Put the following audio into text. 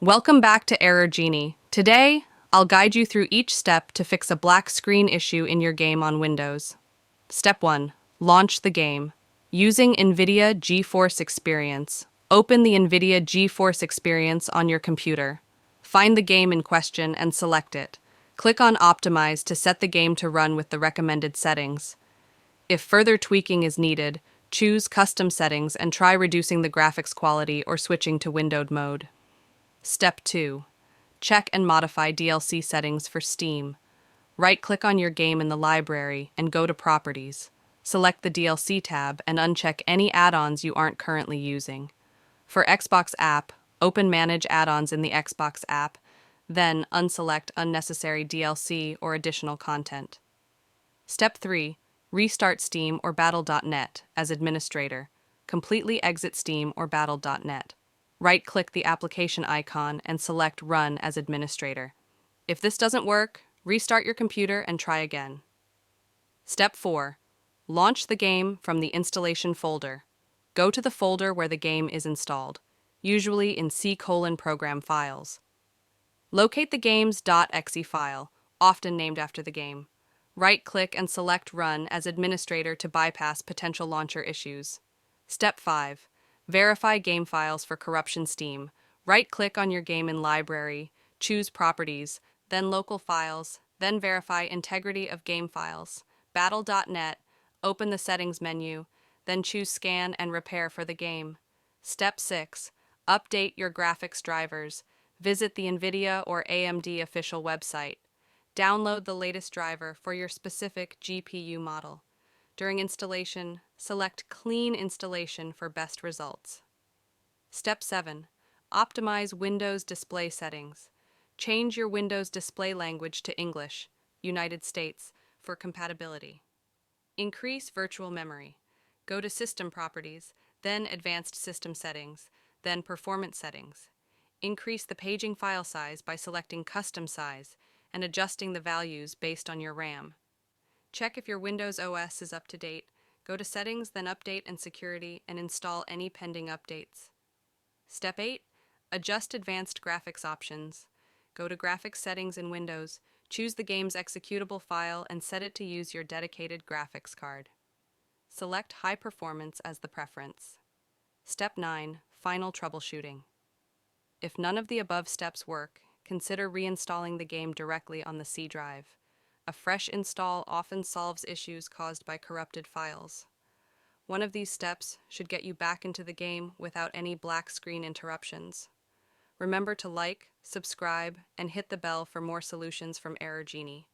Welcome back to Error Genie. Today, I'll guide you through each step to fix a black screen issue in your game on Windows. Step 1. Launch the game. Using Nvidia GeForce Experience, open the Nvidia GeForce Experience on your computer. Find the game in question and select it. Click on Optimize to set the game to run with the recommended settings. If further tweaking is needed, choose Custom Settings and try reducing the graphics quality or switching to windowed mode. Step 2. Check and modify DLC settings for Steam. Right-click on your game in the library and go to Properties. Select the DLC tab and uncheck any add-ons you aren't currently using. For Xbox app, open Manage Add-Ons in the Xbox app, then unselect unnecessary DLC or additional content. Step 3. Restart Steam or Battle.net as administrator. Completely exit Steam or Battle.net. Right-click the application icon and select Run as administrator. If this doesn't work, restart your computer and try again. Step 4. Launch the game from the installation folder. Go to the folder where the game is installed, usually in C:\program files. Locate the game's .exe file, often named after the game. Right-click and select Run as administrator to bypass potential launcher issues. Step 5. Verify game files for corruption Steam. Right-click on your game in Library, choose Properties, then Local Files, then verify integrity of game files. Battle.net, open the Settings menu, then choose Scan and Repair for the game. Step 6. Update your graphics drivers. Visit the Nvidia or AMD official website. Download the latest driver for your specific GPU model. During installation, select Clean Installation for best results. Step 7. Optimize Windows display settings. Change your Windows display language to English, United States, for compatibility. Increase virtual memory. Go to System Properties, then Advanced System Settings, then Performance Settings. Increase the paging file size by selecting Custom Size and adjusting the values based on your RAM. Check if your Windows OS is up to date. Go to Settings, then Update and Security, and install any pending updates. Step 8. Adjust advanced graphics options. Go to Graphics Settings in Windows, choose the game's executable file, and set it to use your dedicated graphics card. Select High Performance as the preference. Step 9. Final troubleshooting. If none of the above steps work, consider reinstalling the game directly on the C drive. A fresh install often solves issues caused by corrupted files. One of these steps should get you back into the game without any black screen interruptions. Remember to like, subscribe, and hit the bell for more solutions from Error Genie.